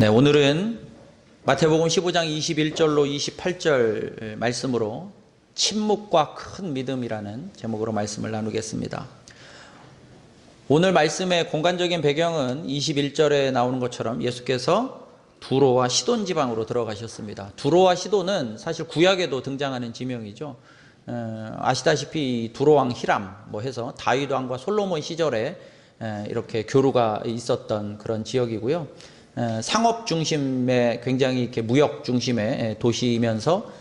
네, 오늘은 마태복음 15장 21절로 28절 말씀으로 침묵과 큰 믿음이라는 제목으로 말씀을 나누겠습니다. 오늘 말씀의 공간적인 배경은 21절에 나오는 것처럼 예수께서 두로와 시돈 지방으로 들어가셨습니다. 두로와 시돈은 사실 구약에도 등장하는 지명이죠. 아시다시피 두로왕 히람 해서 다윗 왕과 솔로몬 시절에 이렇게 교류가 있었던 그런 지역이고요. 상업 중심의 굉장히 이렇게 무역 중심의 도시이면서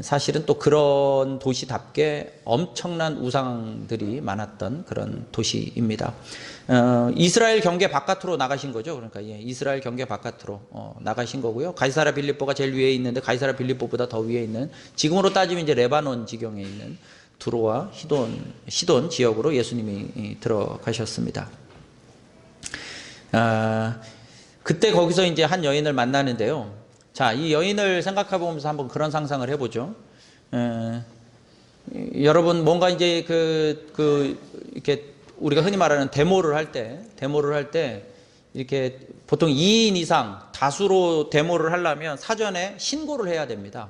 사실은 또 그런 도시답게 엄청난 우상들이 많았던 그런 도시입니다. 이스라엘 경계 바깥으로 나가신 거죠. 그러니까 이스라엘 경계 바깥으로 나가신 거고요. 가이사랴 빌립보가 제일 위에 있는데 가이사랴 빌립보보다 더 위에 있는, 지금으로 따지면 이제 레바논 지경에 있는 두로와 시돈 지역으로 예수님이 들어가셨습니다. 그때 거기서 이제 한 여인을 만나는데요. 자, 이 여인을 생각해 보면서 한번 그런 상상을 해보죠. 여러분, 뭔가 이제 이렇게 우리가 흔히 말하는 데모를 할 때, 이렇게 보통 2인 이상 다수로 데모를 하려면 사전에 신고를 해야 됩니다.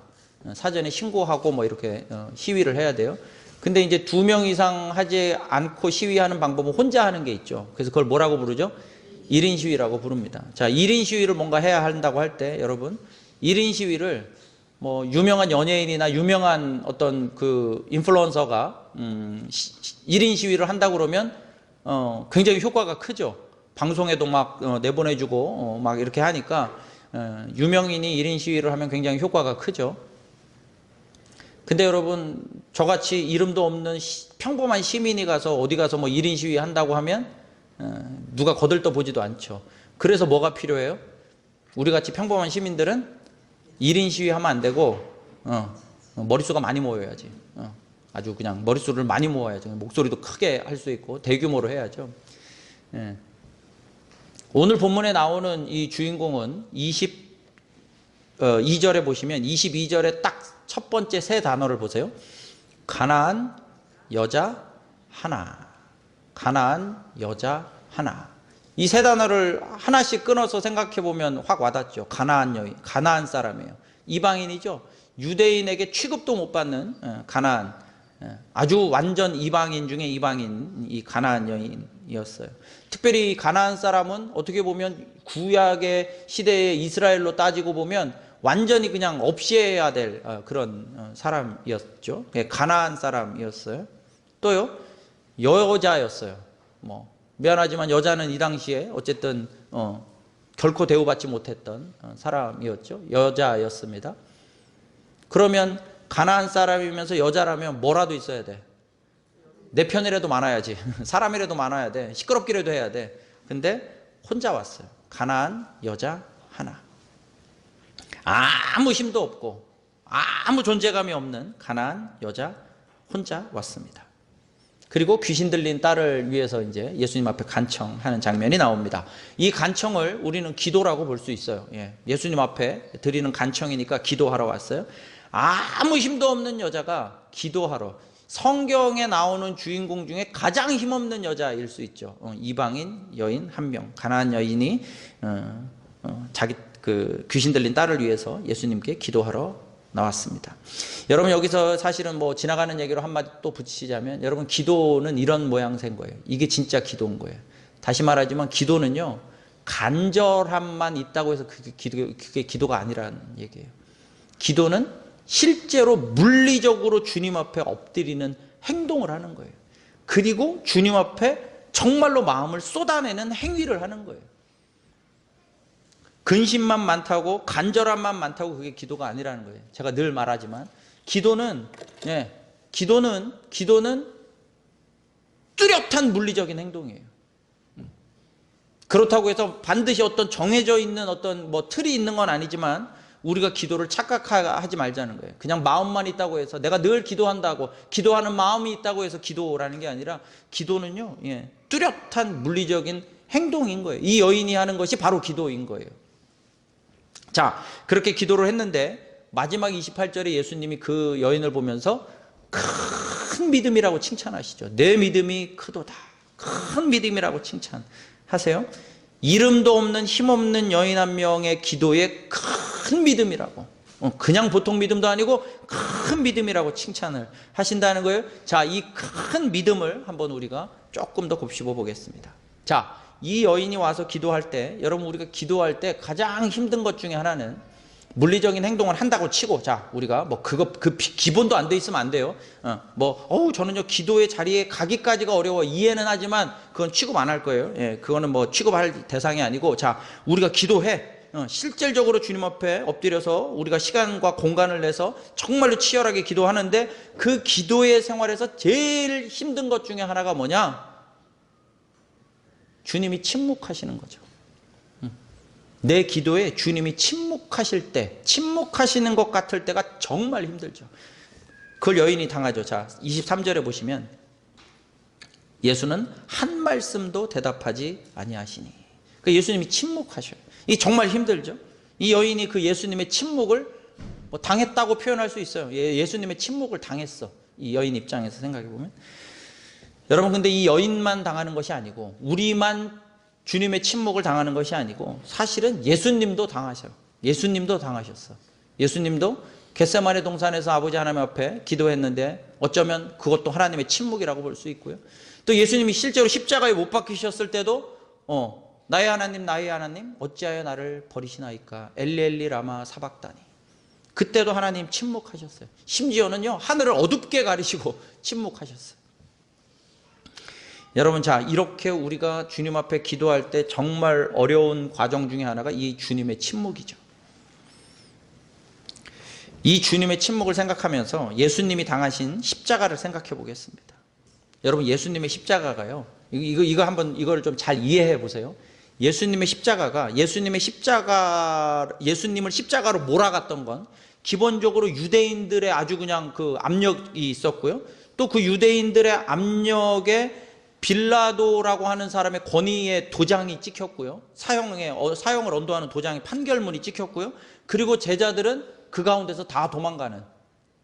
사전에 신고하고 이렇게 시위를 해야 돼요. 근데 이제 2명 이상 하지 않고 시위하는 방법은 혼자 하는 게 있죠. 그래서 그걸 뭐라고 부르죠? 1인 시위라고 부릅니다. 자, 1인 시위를 뭔가 해야 한다고 할 때, 여러분, 1인 시위를 유명한 연예인이나 유명한 어떤 그 인플루언서가 1인 시위를 한다고 그러면 굉장히 효과가 크죠. 방송에도 막 내보내주고 막 이렇게 하니까 유명인이 1인 시위를 하면 굉장히 효과가 크죠. 근데 여러분, 저같이 이름도 없는 평범한 시민이 가서 어디 가서 1인 시위 한다고 하면 누가 거들떠 보지도 않죠. 그래서 뭐가 필요해요? 우리같이 평범한 시민들은 1인 시위하면 안 되고 머릿수가 많이 모여야지. 아주 그냥 머릿수를 많이 모아야죠. 목소리도 크게 할 수 있고 대규모로 해야죠. 오늘 본문에 나오는 이 주인공은 22절에 보시면 22절에 딱 첫 번째 세 단어를 보세요. 가나안 여자 하나. 가나안 여자 하나. 이 세 단어를 하나씩 끊어서 생각해 보면 확 와닿죠. 가나안 여인, 가나안 사람이에요. 이방인이죠. 유대인에게 취급도 못 받는 가나안, 아주 완전 이방인 중에 이방인, 이 가나안 여인이었어요. 특별히 가나안 사람은 어떻게 보면 구약의 시대의 이스라엘로 따지고 보면 완전히 그냥 없애야 될 그런 사람이었죠. 가나안 사람이었어요. 또요, 여자였어요. 미안하지만 여자는 이 당시에 어쨌든 결코 대우받지 못했던 사람이었죠. 여자였습니다. 그러면 가나안 사람이면서 여자라면 뭐라도 있어야 돼. 내 편이라도 많아야지. 사람이라도 많아야 돼. 시끄럽기라도 해야 돼. 근데 혼자 왔어요. 가나안 여자 하나. 아무 힘도 없고 아무 존재감이 없는 가나안 여자 혼자 왔습니다. 그리고 귀신 들린 딸을 위해서 이제 예수님 앞에 간청하는 장면이 나옵니다. 이 간청을 우리는 기도라고 볼 수 있어요. 예수님 앞에 드리는 간청이니까 기도하러 왔어요. 아무 힘도 없는 여자가 기도하러, 성경에 나오는 주인공 중에 가장 힘없는 여자일 수 있죠. 이방인 여인 한 명, 가나안 여인이 자기 그 귀신 들린 딸을 위해서 예수님께 기도하러 나왔습니다. 여러분, 여기서 사실은 지나가는 얘기로 한마디 또 붙이자면, 여러분, 기도는 이런 모양새인 거예요. 이게 진짜 기도인 거예요. 다시 말하지만 기도는요, 간절함만 있다고 해서 그게 기도가 아니라는 얘기예요. 기도는 실제로 물리적으로 주님 앞에 엎드리는 행동을 하는 거예요. 그리고 주님 앞에 정말로 마음을 쏟아내는 행위를 하는 거예요. 근심만 많다고, 간절함만 많다고 그게 기도가 아니라는 거예요. 제가 늘 말하지만 기도는 뚜렷한 물리적인 행동이에요. 그렇다고 해서 반드시 어떤 정해져 있는 어떤 틀이 있는 건 아니지만, 우리가 기도를 착각하지 말자는 거예요. 그냥 마음만 있다고 해서, 내가 늘 기도한다고, 기도하는 마음이 있다고 해서 기도라는 게 아니라, 기도는요, 뚜렷한 물리적인 행동인 거예요. 이 여인이 하는 것이 바로 기도인 거예요. 자, 그렇게 기도를 했는데 마지막 28절에 예수님이 그 여인을 보면서 큰 믿음이라고 칭찬하시죠. 내 믿음이 크도다. 큰 믿음이라고 칭찬하세요. 이름도 없는 힘없는 여인 한 명의 기도에 큰 믿음이라고, 그냥 보통 믿음도 아니고 큰 믿음이라고 칭찬을 하신다는 거예요. 자, 이 큰 믿음을 한번 우리가 조금 더 곱씹어 보겠습니다. 자, 이 여인이 와서 기도할 때, 여러분 우리가 기도할 때 가장 힘든 것 중에 하나는 물리적인 행동을 한다고 치고, 자, 우리가 뭐 기본도 안 돼 있으면 안 돼요. 저는요 기도의 자리에 가기까지가 어려워, 이해는 하지만 그건 취급 안 할 거예요. 예, 그거는 뭐 취급할 대상이 아니고, 자, 우리가 기도해. 실질적으로 주님 앞에 엎드려서 우리가 시간과 공간을 내서 정말로 치열하게 기도하는데, 그 기도의 생활에서 제일 힘든 것 중에 하나가 뭐냐? 주님이 침묵하시는 거죠. 내 기도에 주님이 침묵하실 때, 침묵하시는 것 같을 때가 정말 힘들죠. 그걸 여인이 당하죠. 자, 23절에 보시면 예수는 한 말씀도 대답하지 아니하시니, 그러니까 예수님이 침묵하셔요. 이 정말 힘들죠. 이 여인이 그 예수님의 침묵을 뭐 당했다고 표현할 수 있어요. 예수님의 침묵을 당했어, 이 여인 입장에서 생각해 보면. 여러분, 근데 이 여인만 당하는 것이 아니고, 우리만 주님의 침묵을 당하는 것이 아니고, 사실은 예수님도 당하셔요. 예수님도 당하셨어. 예수님도 겟세마네 동산에서 아버지 하나님 앞에 기도했는데, 어쩌면 그것도 하나님의 침묵이라고 볼 수 있고요. 또 예수님이 실제로 십자가에 못 박히셨을 때도 나의 하나님 어찌하여 나를 버리시나이까, 엘리 라마 사박다니. 그때도 하나님 침묵하셨어요. 심지어는요 하늘을 어둡게 가리시고 침묵하셨어요. 여러분, 자, 이렇게 우리가 주님 앞에 기도할 때 정말 어려운 과정 중에 하나가 이 주님의 침묵이죠. 이 주님의 침묵을 생각하면서 예수님이 당하신 십자가를 생각해 보겠습니다. 여러분, 예수님의 십자가가요, 이거 한번 이거를 좀 잘 이해해 보세요. 예수님의 십자가가, 예수님을 십자가로 몰아갔던 건 기본적으로 유대인들의 아주 그냥 그 압력이 있었고요. 또 그 유대인들의 압력에 빌라도라고 하는 사람의 권위의 도장이 찍혔고요. 사형을 언도하는 도장의 판결문이 찍혔고요. 그리고 제자들은 그 가운데서 다 도망가는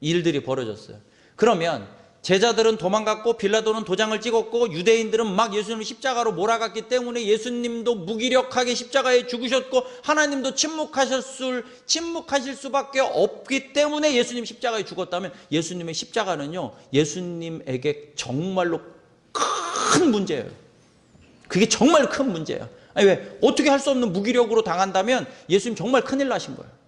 일들이 벌어졌어요. 그러면 제자들은 도망갔고, 빌라도는 도장을 찍었고, 유대인들은 막 예수님을 십자가로 몰아갔기 때문에 예수님도 무기력하게 십자가에 죽으셨고, 하나님도 침묵하실 수밖에 없기 때문에 예수님 십자가에 죽었다면, 예수님의 십자가는요 예수님에게 정말로 큰 문제예요. 그게 정말 큰 문제예요. 아니, 왜? 어떻게 할 수 없는 무기력으로 당한다면 예수님 정말 큰일 나신 거예요.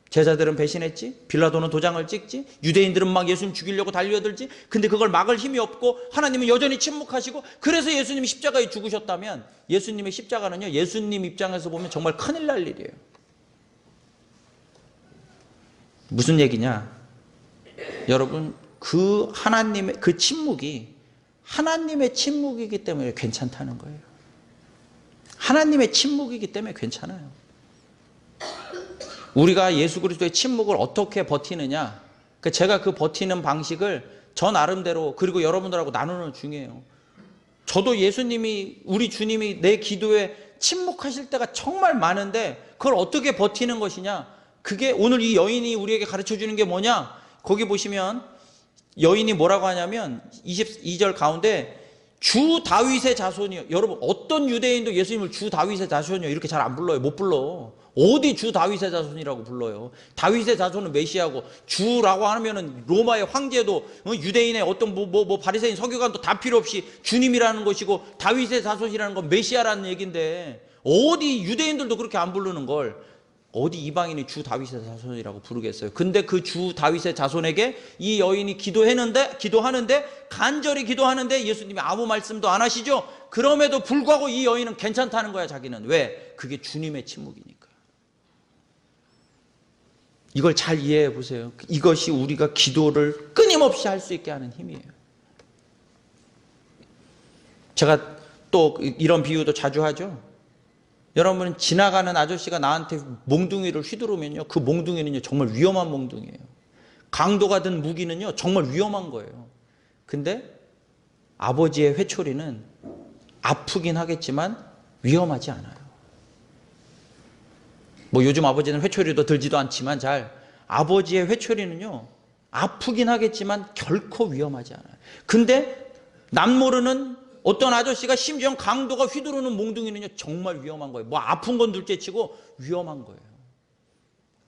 제자들은 배신했지, 빌라도는 도장을 찍지, 유대인들은 막 예수님 죽이려고 달려들지. 근데 그걸 막을 힘이 없고, 하나님은 여전히 침묵하시고, 그래서 예수님이 십자가에 죽으셨다면, 예수님의 십자가는요 예수님 입장에서 보면 정말 큰일 날 일이에요. 무슨 얘기냐? 여러분, 그 하나님의 그 침묵이 하나님의 침묵이기 때문에 괜찮다는 거예요. 하나님의 침묵이기 때문에 괜찮아요. 우리가 예수 그리스도의 침묵을 어떻게 버티느냐, 제가 그 버티는 방식을 저 나름대로, 그리고 여러분들하고 나누는 중이에요. 저도 우리 주님이 내 기도에 침묵하실 때가 정말 많은데, 그걸 어떻게 버티는 것이냐, 그게 오늘 이 여인이 우리에게 가르쳐 주는 게 뭐냐. 거기 보시면 여인이 뭐라고 하냐면 22절 가운데 주 다윗의 자손이요. 여러분, 어떤 유대인도 예수님을 주 다윗의 자손이요 이렇게 잘 안 불러요. 못 불러. 어디 주 다윗의 자손이라고 불러요? 다윗의 자손은 메시아고, 주라고 하면은 로마의 황제도, 유대인의 어떤 바리새인 서기관도 다 필요 없이 주님이라는 것이고, 다윗의 자손이라는 건 메시아라는 얘기인데, 어디 유대인들도 그렇게 안 부르는 걸 어디 이방인이 주 다윗의 자손이라고 부르겠어요? 근데 그 주 다윗의 자손에게 이 여인이 기도하는데 간절히 기도하는데 예수님이 아무 말씀도 안 하시죠. 그럼에도 불구하고 이 여인은 괜찮다는 거야, 자기는. 왜? 그게 주님의 침묵이니까. 이걸 잘 이해해 보세요. 이것이 우리가 기도를 끊임없이 할 수 있게 하는 힘이에요. 제가 또 이런 비유도 자주 하죠. 여러분, 지나가는 아저씨가 나한테 몽둥이를 휘두르면요, 그 몽둥이는요 정말 위험한 몽둥이에요. 강도가 든 무기는요 정말 위험한 거예요. 근데 아버지의 회초리는 아프긴 하겠지만 위험하지 않아요. 요즘 아버지는 회초리도 들지도 않지만 아버지의 회초리는요 아프긴 하겠지만 결코 위험하지 않아요. 근데 남 모르는 어떤 아저씨가 심지어 강도가 휘두르는 몽둥이는요 정말 위험한 거예요. 뭐 아픈 건 둘째치고 위험한 거예요.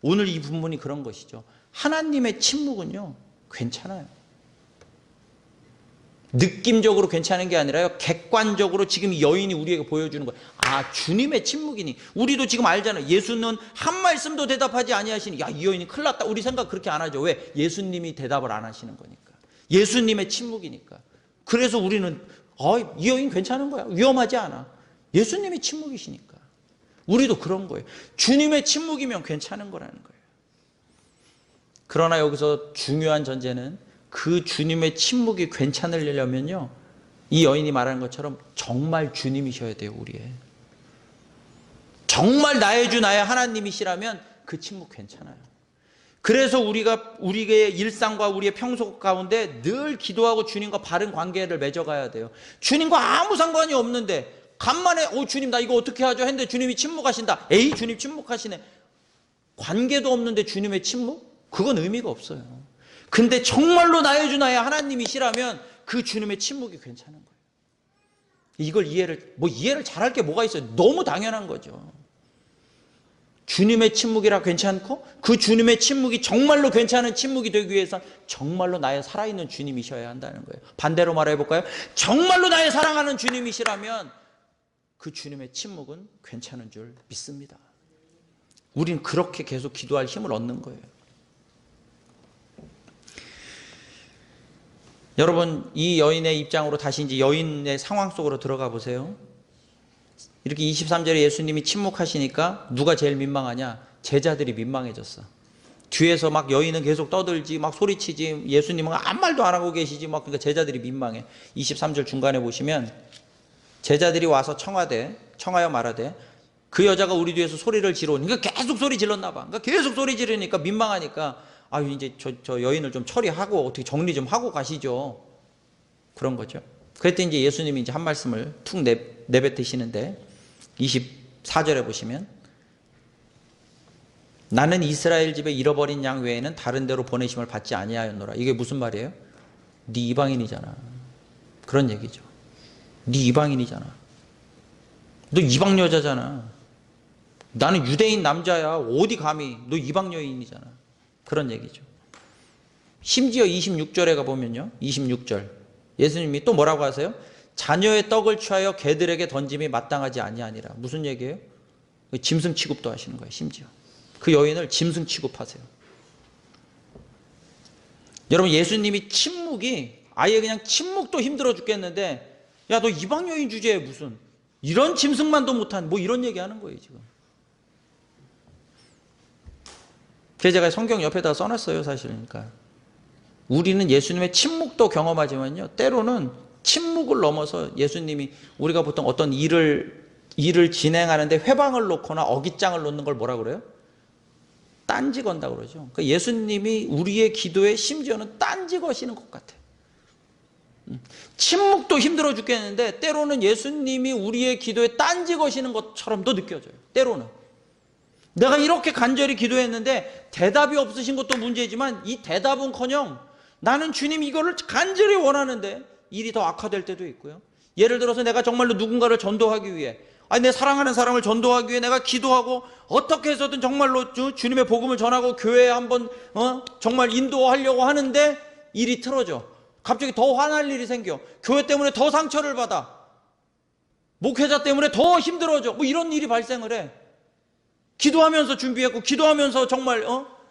오늘 이 본문이 그런 것이죠. 하나님의 침묵은요 괜찮아요. 느낌적으로 괜찮은 게 아니라요 객관적으로 지금 이 여인이 우리에게 보여주는 거예요. 아, 주님의 침묵이니. 우리도 지금 알잖아요. 예수는 한 말씀도 대답하지 아니하시니 야, 이 여인이 큰일 났다. 우리 생각 그렇게 안 하죠. 왜? 예수님이 대답을 안 하시는 거니까. 예수님의 침묵이니까. 그래서 우리는 이 여인 괜찮은 거야. 위험하지 않아. 예수님이 침묵이시니까. 우리도 그런 거예요. 주님의 침묵이면 괜찮은 거라는 거예요. 그러나 여기서 중요한 전제는 그 주님의 침묵이 괜찮으려면요 이 여인이 말하는 것처럼 정말 주님이셔야 돼요. 우리의 정말 나의 주 나의 하나님이시라면 그 침묵 괜찮아요. 그래서 우리가 우리의 일상과 우리의 평소 가운데 늘 기도하고 주님과 바른 관계를 맺어가야 돼요. 주님과 아무 상관이 없는데 간만에 주님 나 이거 어떻게 하죠 했는데 주님이 침묵하신다. 에이 주님 침묵하시네. 관계도 없는데 주님의 침묵? 그건 의미가 없어요. 근데 정말로 나의 주 나의 하나님이시라면 그 주님의 침묵이 괜찮은 거예요. 이걸 이해를 잘할 게 뭐가 있어요? 너무 당연한 거죠. 주님의 침묵이라 괜찮고 그 주님의 침묵이 정말로 괜찮은 침묵이 되기 위해선 정말로 나의 살아있는 주님이셔야 한다는 거예요. 반대로 말해 볼까요? 정말로 나의 사랑하는 주님이시라면 그 주님의 침묵은 괜찮은 줄 믿습니다. 우리는 그렇게 계속 기도할 힘을 얻는 거예요. 여러분 이 여인의 입장으로 다시 이제 여인의 상황 속으로 들어가 보세요. 이렇게 23절에 예수님이 침묵하시니까 누가 제일 민망하냐? 제자들이 민망해졌어. 뒤에서 막 여인은 계속 떠들지 막 소리치지 예수님은 아무 말도 안 하고 계시지 막 그러니까 제자들이 민망해. 23절 중간에 보시면 제자들이 와서 청하여 말하되 그 여자가 우리 뒤에서 소리를 지르니 그러니까 계속 소리 질렀나 봐. 그러니까 계속 소리 지르니까 민망하니까 이제 저 여인을 좀 처리하고 어떻게 정리 좀 하고 가시죠. 그런 거죠. 그랬더니 이제 예수님이 이제 한 말씀을 툭 내뱉으시는데 24절에 보시면 나는 이스라엘 집에 잃어버린 양 외에는 다른 데로 보내심을 받지 아니하였노라. 이게 무슨 말이에요? 네 이방인이잖아. 그런 얘기죠. 네 이방인이잖아. 너 이방 여자잖아. 나는 유대인 남자야. 어디 감히. 너 이방 여인이잖아. 그런 얘기죠. 심지어 26절에 가보면요. 26절. 예수님이 또 뭐라고 하세요? 자녀의 떡을 취하여 개들에게 던짐이 마땅하지 아니하니라. 무슨 얘기예요? 짐승 취급도 하시는 거예요. 심지어. 그 여인을 짐승 취급하세요. 여러분 예수님이 침묵이 아예 그냥 침묵도 힘들어 죽겠는데 야 너 이방 여인 주제에 무슨 이런 짐승만도 못한 뭐 이런 얘기하는 거예요 지금. 그래서 제가 성경 옆에다가 써놨어요 사실. 그러니까 우리는 예수님의 침묵도 경험하지만요 때로는 침묵을 넘어서 예수님이 우리가 보통 어떤 일을 진행하는데 회방을 놓거나 어깃장을 놓는 걸 뭐라 그래요? 딴지 건다고 그러죠. 그러니까 예수님이 우리의 기도에 심지어는 딴지 거시는 것 같아요. 침묵도 힘들어 죽겠는데 때로는 예수님이 우리의 기도에 딴지 거시는 것처럼도 느껴져요. 때로는 내가 이렇게 간절히 기도했는데 대답이 없으신 것도 문제지만 이 대답은커녕 나는 주님 이거를 간절히 원하는데 일이 더 악화될 때도 있고요. 예를 들어서 내가 정말로 누군가를 전도하기 위해 내 사랑하는 사람을 전도하기 위해 내가 기도하고 어떻게 해서든 정말로 주님의 복음을 전하고 교회에 한번 정말 인도하려고 하는데 일이 틀어져. 갑자기 더 화날 일이 생겨. 교회 때문에 더 상처를 받아. 목회자 때문에 더 힘들어져. 뭐 이런 일이 발생을 해. 기도하면서 준비했고 기도하면서 정말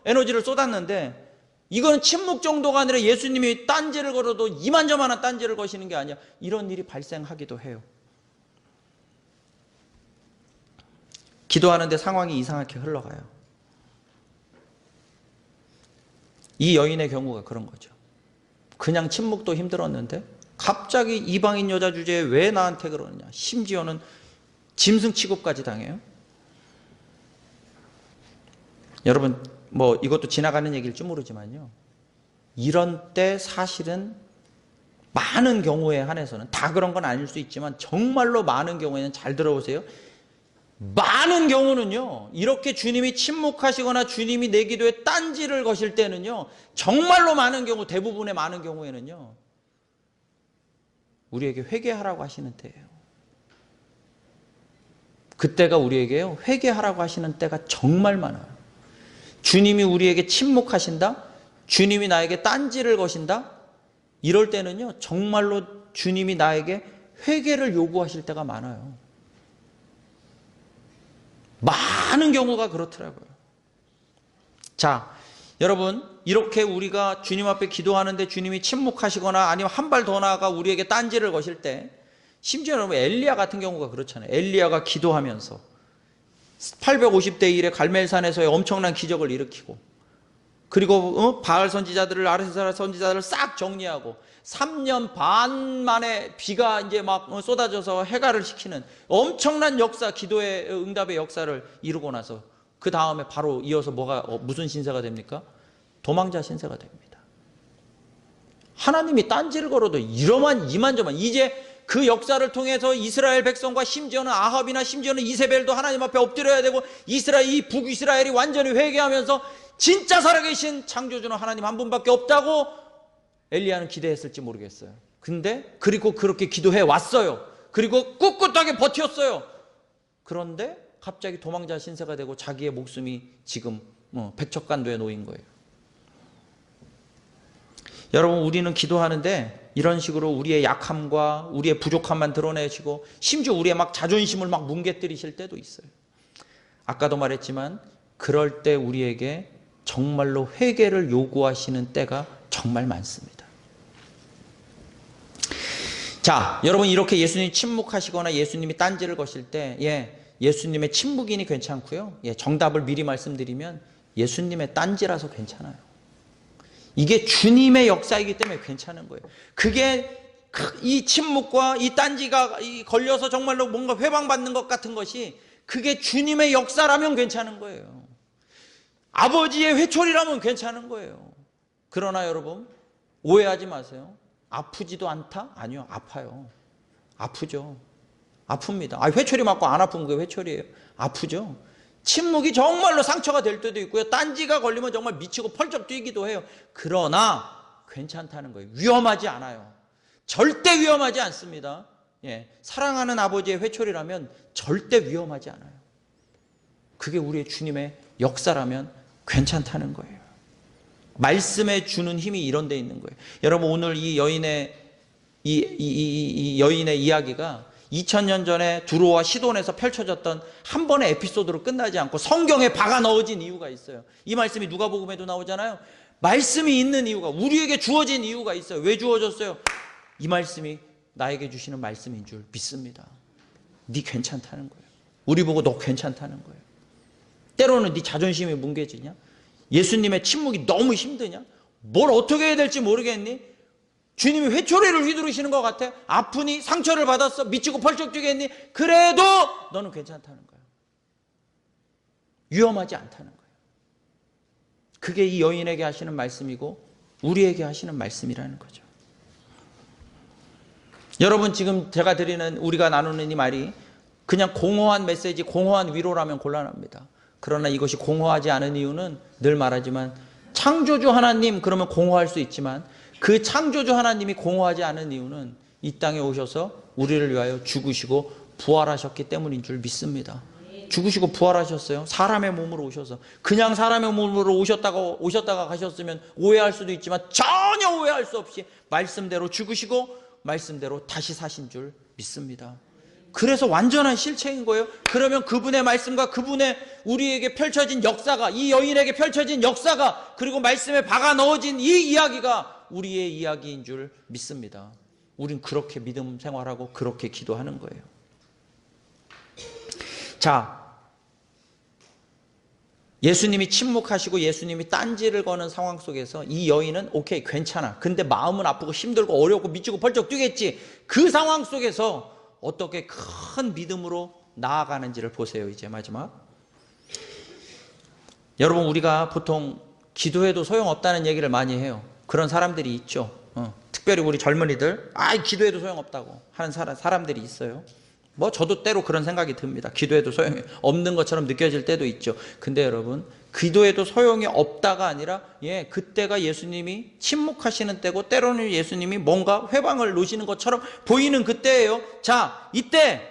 에너지를 쏟았는데 이건 침묵 정도가 아니라 예수님이 딴지를 걸어도 이만저만한 딴지를 거시는 게 아니야. 이런 일이 발생하기도 해요. 기도하는데 상황이 이상하게 흘러가요. 이 여인의 경우가 그런 거죠. 그냥 침묵도 힘들었는데 갑자기 이방인 여자 주제에 왜 나한테 그러느냐. 심지어는 짐승 취급까지 당해요. 여러분 뭐 이것도 지나가는 얘기일지 모르지만요. 이런 때 사실은 많은 경우에 한해서는 다 그런 건 아닐 수 있지만 정말로 많은 경우에는 잘 들어보세요. 많은 경우는요. 이렇게 주님이 침묵하시거나 주님이 내 기도에 딴지를 거실 때는요. 정말로 많은 경우 대부분의 많은 경우에는요. 우리에게 회개하라고 하시는 때예요. 그때가 우리에게요, 회개하라고 하시는 때가 정말 많아요. 주님이 우리에게 침묵하신다? 주님이 나에게 딴지를 거신다? 이럴 때는요, 정말로 주님이 나에게 회개를 요구하실 때가 많아요. 많은 경우가 그렇더라고요. 자, 여러분, 이렇게 우리가 주님 앞에 기도하는데 주님이 침묵하시거나 아니면 한 발 더 나아가 우리에게 딴지를 거실 때, 심지어 여러분 엘리야 같은 경우가 그렇잖아요. 엘리야가 기도하면서 850대 1의 갈멜산에서의 엄청난 기적을 일으키고, 그리고 바알 선지자들을, 아세라 선지자들을 싹 정리하고 3년 반 만에 비가 이제 막 쏟아져서 해갈을 시키는 엄청난 역사, 기도의 응답의 역사를 이루고 나서 그 다음에 바로 이어서 무슨 신세가 됩니까? 도망자 신세가 됩니다. 하나님이 딴지를 걸어도 이만저만 이제 그 역사를 통해서 이스라엘 백성과 심지어는 아합이나 심지어는 이세벨도 하나님 앞에 엎드려야 되고, 이 북이스라엘이 완전히 회개하면서 진짜 살아계신 창조주는 하나님 한 분밖에 없다고 엘리야는 기대했을지 모르겠어요. 그리고 그렇게 기도해 왔어요. 그리고 꿋꿋하게 버텼어요. 그런데 갑자기 도망자 신세가 되고 자기의 목숨이 지금 백척간도에 놓인 거예요. 여러분, 우리는 기도하는데 이런 식으로 우리의 약함과 우리의 부족함만 드러내시고, 심지어 우리의 막 자존심을 막 뭉개뜨리실 때도 있어요. 아까도 말했지만 그럴 때 우리에게 정말로 회개를 요구하시는 때가 정말 많습니다. 자, 여러분, 이렇게 예수님이 침묵하시거나 예수님이 딴지를 거실 때, 예수님의 침묵이니 괜찮고요. 정답을 미리 말씀드리면 예수님의 딴지라서 괜찮아요. 이게 주님의 역사이기 때문에 괜찮은 거예요. 그게 이 침묵과 이 딴지가 걸려서 정말로 뭔가 회방받는 것 같은 것이, 그게 주님의 역사라면 괜찮은 거예요. 아버지의 회초리라면 괜찮은 거예요. 그러나 여러분, 오해하지 마세요. 아프지도 않다? 아니요, 아파요. 아프죠. 아픕니다. 회초리 맞고 안 아픈 게 회초리예요. 아프죠. 침묵이 정말로 상처가 될 때도 있고요. 딴지가 걸리면 정말 미치고 펄쩍 뛰기도 해요. 그러나 괜찮다는 거예요. 위험하지 않아요. 절대 위험하지 않습니다. 사랑하는 아버지의 회초리라면 절대 위험하지 않아요. 그게 우리의 주님의 역사라면 괜찮다는 거예요. 말씀에 주는 힘이 이런 데 있는 거예요. 여러분, 오늘 이 여인의 이야기가 2000년 전에 두로와 시돈에서 펼쳐졌던 한 번의 에피소드로 끝나지 않고 성경에 박아 넣어진 이유가 있어요. 이 말씀이 누가복음에도 나오잖아요. 말씀이 있는 이유가, 우리에게 주어진 이유가 있어요. 왜 주어졌어요? 이 말씀이 나에게 주시는 말씀인 줄 믿습니다. 네 괜찮다는 거예요. 우리 보고 너 괜찮다는 거예요. 때로는 네 자존심이 뭉개지냐? 예수님의 침묵이 너무 힘드냐? 뭘 어떻게 해야 될지 모르겠니? 주님이 회초리를 휘두르시는 것 같아? 아프니? 상처를 받았어? 미치고 펄쩍 뛰겠니? 그래도 너는 괜찮다는 거야. 위험하지 않다는 거예요. 그게 이 여인에게 하시는 말씀이고 우리에게 하시는 말씀이라는 거죠. 여러분, 지금 제가 드리는, 우리가 나누는 이 말이 그냥 공허한 메시지, 공허한 위로라면 곤란합니다. 그러나 이것이 공허하지 않은 이유는 늘 말하지만, 창조주 하나님 그러면 공허할 수 있지만 그 창조주 하나님이 공허하지 않은 이유는 이 땅에 오셔서 우리를 위하여 죽으시고 부활하셨기 때문인 줄 믿습니다. 죽으시고 부활하셨어요. 사람의 몸으로 오셔서. 그냥 사람의 몸으로 오셨다가 가셨으면 오해할 수도 있지만 전혀 오해할 수 없이 말씀대로 죽으시고 말씀대로 다시 사신 줄 믿습니다. 그래서 완전한 실체인 거예요. 그러면 그분의 말씀과 그분의 우리에게 펼쳐진 역사가, 이 여인에게 펼쳐진 역사가, 그리고 말씀에 박아 넣어진 이 이야기가 우리의 이야기인 줄 믿습니다. 우린 그렇게 믿음 생활하고 그렇게 기도하는 거예요. 자, 예수님이 침묵하시고 예수님이 딴지를 거는 상황 속에서 이 여인은 오케이, 괜찮아. 근데 마음은 아프고 힘들고 어렵고 미치고 펄쩍 뛰겠지. 그 상황 속에서 어떻게 큰 믿음으로 나아가는지를 보세요. 이제 마지막. 여러분, 우리가 보통 기도해도 소용없다는 얘기를 많이 해요. 그런 사람들이 있죠. 특별히 우리 젊은이들, 기도해도 소용없다고 하는 사람들이 있어요. 저도 때로 그런 생각이 듭니다. 기도해도 소용이 없는 것처럼 느껴질 때도 있죠. 근데 여러분, 기도해도 소용이 없다가 아니라 그때가 예수님이 침묵하시는 때고 때로는 예수님이 뭔가 회방을 놓으시는 것처럼 보이는 그때예요. 자, 이때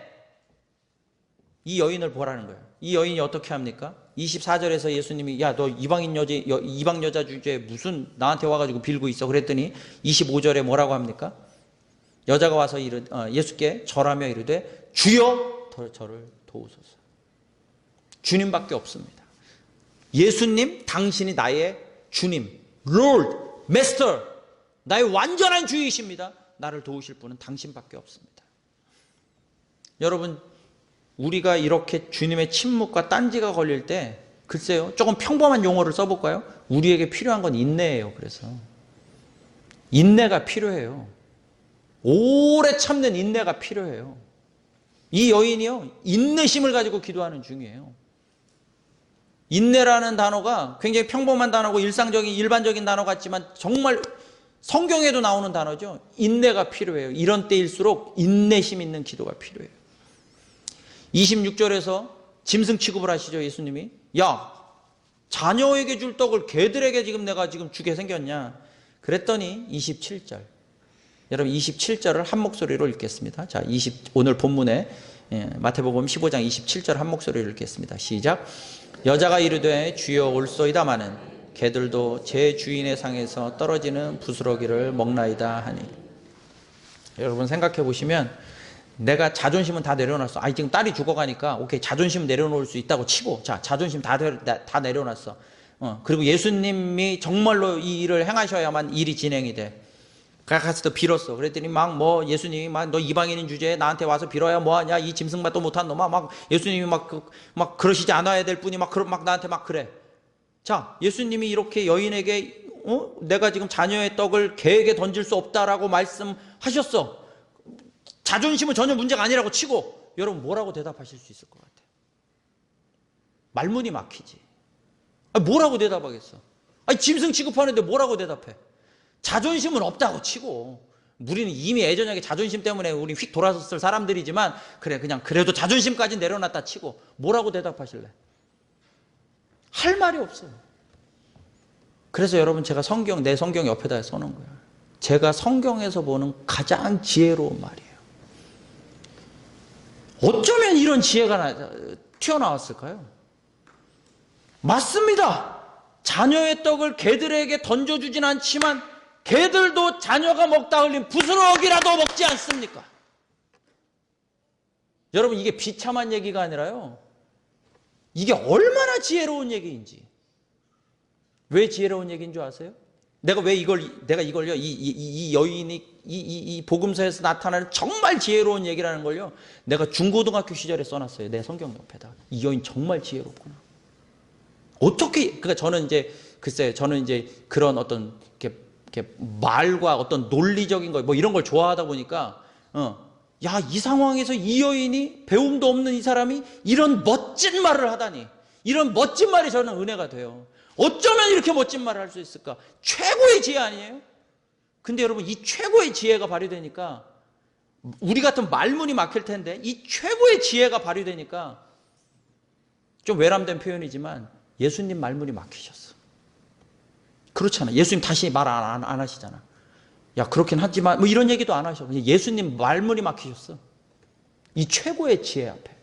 이 여인을 보라는 거예요. 이 여인이 어떻게 합니까? 24절에서 예수님이 야, 너 이방 여자 주제에 무슨 나한테 와가지고 빌고 있어? 그랬더니 25절에 뭐라고 합니까? 여자가 와서 예수께 절하며 이르되 주여 저를 도우소서. 주님밖에 없습니다. 예수님, 당신이 나의 주님, Lord, Master, 나의 완전한 주이십니다. 나를 도우실 분은 당신밖에 없습니다. 여러분, 우리가 이렇게 주님의 침묵과 딴지가 걸릴 때 글쎄요, 조금 평범한 용어를 써볼까요? 우리에게 필요한 건 인내예요. 그래서 인내가 필요해요. 오래 참는 인내가 필요해요. 이 여인이요, 인내심을 가지고 기도하는 중이에요. 인내라는 단어가 굉장히 평범한 단어고 일반적인 단어 같지만 정말 성경에도 나오는 단어죠. 인내가 필요해요. 이런 때일수록 인내심 있는 기도가 필요해요. 26절에서 짐승 취급을 하시죠. 예수님이. 야, 자녀에게 줄 떡을 개들에게 내가 주게 생겼냐. 그랬더니 27절. 여러분 27절을 한 목소리로 읽겠습니다. 자, 오늘 본문에 마태복음 15장 27절 한 목소리로 읽겠습니다. 시작. 여자가 이르되 주여 올소이다마는 개들도 제 주인의 상에서 떨어지는 부스러기를 먹나이다 하니. 여러분 생각해 보시면 내가 자존심은 다 내려놨어. 지금 딸이 죽어가니까 오케이, 자존심 내려놓을 수 있다고 치고, 자, 자존심 다 내려놨어. 그리고 예수님이 정말로 이 일을 행하셔야만 일이 진행이 돼. 가서 또 빌었어. 그랬더니 예수님이 너 이방인인 주제에 나한테 와서 빌어야 뭐하냐, 이 짐승맛도 못한 놈아, 예수님이 그러시지 않아야 될 분이 나한테 그래. 자, 예수님이 이렇게 여인에게 내가 지금 자녀의 떡을 개에게 던질 수 없다라고 말씀하셨어. 자존심은 전혀 문제가 아니라고 치고 여러분 뭐라고 대답하실 수 있을 것 같아요? 말문이 막히지. 뭐라고 대답하겠어? 짐승 취급하는데 뭐라고 대답해? 자존심은 없다고 치고, 우리는 이미 예전에 자존심 때문에 우리 휙 돌아섰을 사람들이지만 그래도 자존심까지 내려놨다 치고 뭐라고 대답하실래? 할 말이 없어요. 그래서 여러분 제가 내 성경 옆에다 써놓은 거예요. 제가 성경에서 보는 가장 지혜로운 말이에요. 어쩌면 이런 지혜가 튀어나왔을까요? 맞습니다. 자녀의 떡을 개들에게 던져주진 않지만 개들도 자녀가 먹다 흘린 부스러기라도 먹지 않습니까? 여러분 이게 비참한 얘기가 아니라요, 이게 얼마나 지혜로운 얘기인지. 왜 지혜로운 얘기인 줄 아세요? 내가 이걸요, 이 여인이 이 복음서에서 나타나는 정말 지혜로운 얘기라는 걸요, 내가 중고등학교 시절에 써놨어요. 내 성경 옆에다. 이 여인 정말 지혜롭구나. 어떻게, 저는 이제 그런 어떤 이렇게 말과 어떤 논리적인 거 이런 걸 좋아하다 보니까 야, 이 상황에서 이 여인이 배움도 없는 이 사람이 이런 멋진 말을 하다니, 이런 멋진 말이 저는 은혜가 돼요. 어쩌면 이렇게 멋진 말을 할 수 있을까? 최고의 지혜 아니에요? 근데 여러분 이 최고의 지혜가 발휘되니까, 우리 같은 말문이 막힐 텐데 이 최고의 지혜가 발휘되니까, 좀 외람된 표현이지만 예수님 말문이 막히셨어. 그렇잖아. 예수님 다시 말 안 하시잖아. 야, 그렇긴 하지만 이런 얘기도 안 하셔. 그냥 예수님 말문이 막히셨어. 이 최고의 지혜 앞에.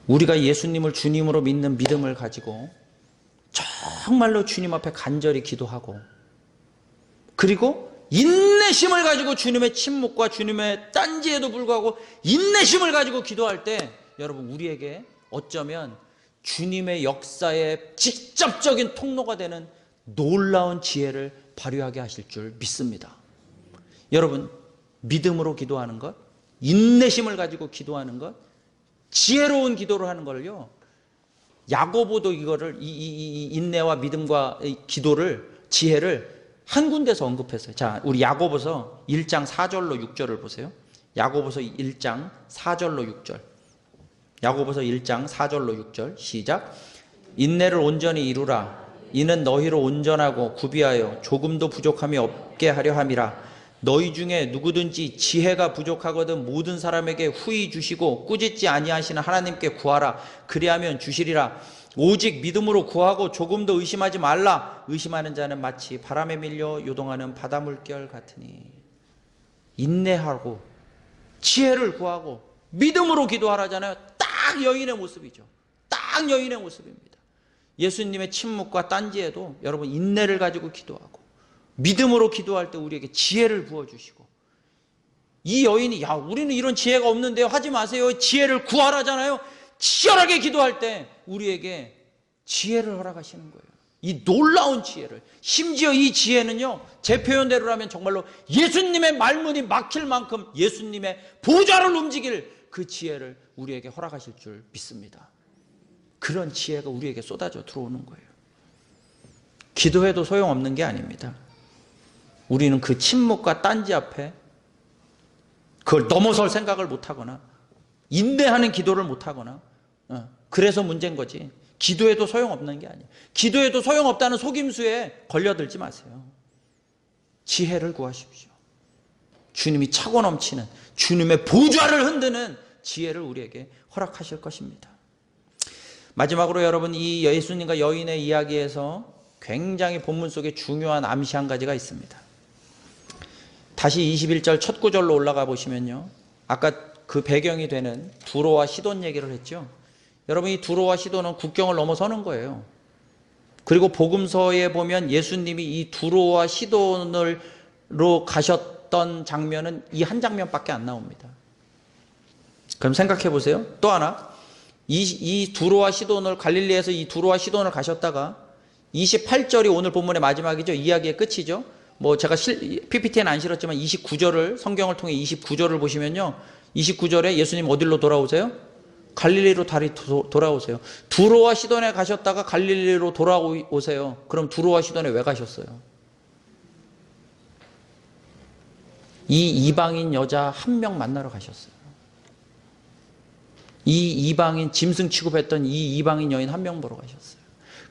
우리가 예수님을 주님으로 믿는 믿음을 가지고 정말로 주님 앞에 간절히 기도하고, 그리고 인내심을 가지고 주님의 침묵과 주님의 딴지에도 불구하고 인내심을 가지고 기도할 때, 여러분 우리에게 어쩌면 주님의 역사의 직접적인 통로가 되는 놀라운 지혜를 발휘하게 하실 줄 믿습니다. 여러분, 믿음으로 기도하는 것, 인내심을 가지고 기도하는 것, 지혜로운 기도를 하는 걸요, 야고보도 이거를 이 인내와 믿음과 기도를, 지혜를 한 군데서 언급했어요. 자, 우리 야고보서 1장 4절로 6절을 보세요. 야고보서 1장 4절로 6절. 야고보서 1장 4절로 6절 시작. 인내를 온전히 이루라. 이는 너희로 온전하고 구비하여 조금도 부족함이 없게 하려 함이라. 너희 중에 누구든지 지혜가 부족하거든 모든 사람에게 후히 주시고 꾸짖지 아니하시는 하나님께 구하라. 그리하면 주시리라. 오직 믿음으로 구하고 조금도 의심하지 말라. 의심하는 자는 마치 바람에 밀려 요동하는 바다 물결 같으니. 인내하고 지혜를 구하고 믿음으로 기도하라잖아요. 딱 여인의 모습이죠. 딱 여인의 모습입니다. 예수님의 침묵과 딴지에도 여러분 인내를 가지고 기도하고 믿음으로 기도할 때 우리에게 지혜를 부어주시고, 이 여인이 야 우리는 이런 지혜가 없는데요 하지 마세요. 지혜를 구하라잖아요. 치열하게 기도할 때 우리에게 지혜를 허락하시는 거예요. 이 놀라운 지혜를. 심지어 이 지혜는요, 제 표현대로라면 정말로 예수님의 말문이 막힐 만큼 예수님의 보좌를 움직일 그 지혜를 우리에게 허락하실 줄 믿습니다. 그런 지혜가 우리에게 쏟아져 들어오는 거예요. 기도해도 소용없는 게 아닙니다. 우리는 그 침묵과 딴지 앞에 그걸 넘어설 생각을 못하거나 인내하는 기도를 못하거나 그래서 문제인 거지. 기도해도 소용없는 게 아니에요. 기도해도 소용없다는 속임수에 걸려들지 마세요. 지혜를 구하십시오. 주님이 차고 넘치는 주님의 보좌를 흔드는 지혜를 우리에게 허락하실 것입니다. 마지막으로 여러분, 이 예수님과 여인의 이야기에서 굉장히 본문 속에 중요한 암시 한 가지가 있습니다. 다시 21절 첫 구절로 올라가 보시면요, 아까 그 배경이 되는 두로와 시돈 얘기를 했죠. 여러분, 이 두로와 시돈은 국경을 넘어서는 거예요. 그리고 복음서에 보면 예수님이 이 두로와 시돈으로 가셨던 장면은 이 한 장면밖에 안 나옵니다. 그럼 생각해 보세요. 또 하나, 이 두로와 시돈을, 갈릴리에서 이 두로와 시돈을 가셨다가 28절이 오늘 본문의 마지막이죠. 이야기의 끝이죠. 뭐 제가 PPT에는 안 실었지만 29절을, 성경을 통해 29절을 보시면요, 29절에 예수님 어디로 돌아오세요? 갈릴리로 다시 돌아오세요. 두로와 시돈에 가셨다가 갈릴리로 돌아오세요. 그럼 두로와 시돈에 왜 가셨어요? 이 이방인 여자 한 명 만나러 가셨어요. 이 이방인, 짐승 취급했던 이 이방인 여인 한 명 보러 가셨어요.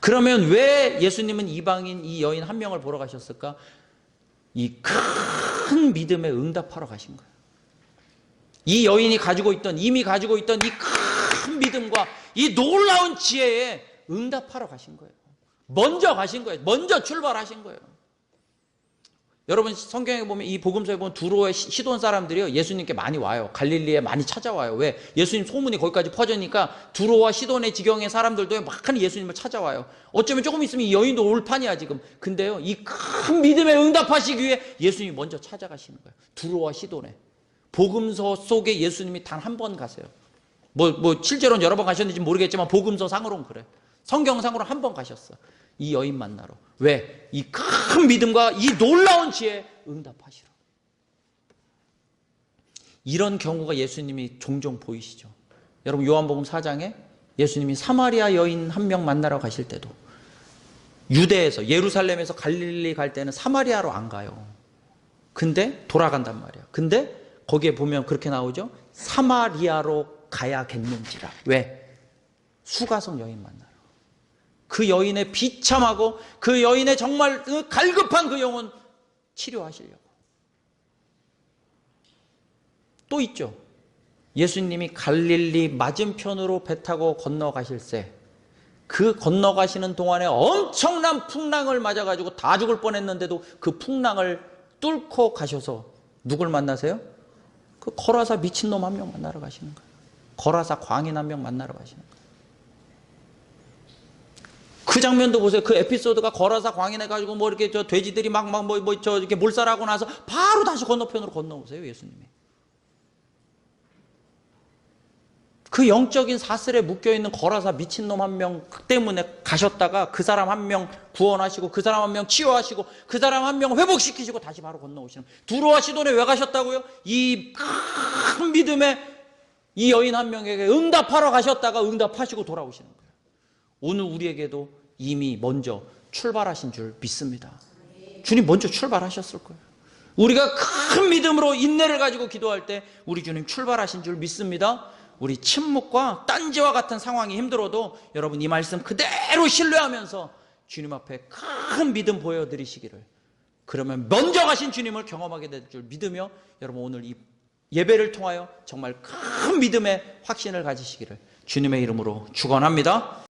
그러면 왜 예수님은 이방인 이 여인 한 명을 보러 가셨을까? 이 큰 믿음에 응답하러 가신 거예요. 이 여인이 가지고 있던, 이미 가지고 있던 이 큰 믿음과 이 놀라운 지혜에 응답하러 가신 거예요. 먼저 가신 거예요. 먼저 출발하신 거예요. 여러분, 성경에 보면, 이 복음서에 보면 두로의 시돈 사람들이요, 예수님께 많이 와요. 갈릴리에 많이 찾아와요. 왜? 예수님 소문이 거기까지 퍼지니까 두로와 시돈의 지경의 사람들도 막 예수님을 찾아와요. 어쩌면 조금 있으면 이 여인도 올 판이야 지금. 근데요, 이 큰 믿음에 응답하시기 위해 예수님이 먼저 찾아가시는 거예요. 두로와 시돈에. 복음서 속에 예수님이 단 한 번 가세요. 뭐 실제로는 여러 번 가셨는지 모르겠지만 복음서 상으로는 그래. 성경상으로 한 번 가셨어. 이 여인 만나러. 왜? 이 큰 믿음과 이 놀라운 지혜에 응답하시러. 이런 경우가 예수님이 종종 보이시죠. 여러분, 요한복음 4장에 예수님이 사마리아 여인 한 명 만나러 가실 때도, 유대에서, 예루살렘에서 갈릴리 갈 때는 사마리아로 안 가요. 근데 돌아간단 말이야. 근데 거기에 보면 그렇게 나오죠. 사마리아로 가야겠는지라. 왜? 수가성 여인 만나러. 그 여인의 비참하고 그 여인의 정말 그 갈급한 그 영혼 치료하시려고. 또 있죠. 예수님이 갈릴리 맞은편으로 배 타고 건너가실새, 그 건너가시는 동안에 엄청난 풍랑을 맞아가지고 다 죽을 뻔했는데도 그 풍랑을 뚫고 가셔서 누굴 만나세요? 그 거라사 미친놈 한 명 만나러 가시는 거예요. 거라사 광인 한 명 만나러 가시는 거예요. 그 장면도 보세요. 그 에피소드가 거라사 광인 해가지고 뭐 이렇게 저 돼지들이 이렇게 몰살하고 나서 바로 다시 건너편으로 건너오세요, 예수님이. 그 영적인 사슬에 묶여있는 거라사 미친놈 한 명 때문에 가셨다가 그 사람 한 명 구원하시고 그 사람 한 명 치유하시고 그 사람 한 명 회복시키시고 다시 바로 건너오시는. 두로와 시돈에 왜 가셨다고요? 이 큰 믿음에 이 여인 한 명에게 응답하러 가셨다가 응답하시고 돌아오시는 거예요. 오늘 우리에게도 이미 먼저 출발하신 줄 믿습니다. 주님 먼저 출발하셨을 거예요. 우리가 큰 믿음으로 인내를 가지고 기도할 때 우리 주님 출발하신 줄 믿습니다. 우리 침묵과 딴지와 같은 상황이 힘들어도 여러분 이 말씀 그대로 신뢰하면서 주님 앞에 큰 믿음 보여드리시기를 그러면 먼저 가신 주님을 경험하게 될 줄 믿으며 여러분 오늘 이 예배를 통하여 정말 큰 믿음의 확신을 가지시기를 주님의 이름으로 축원합니다.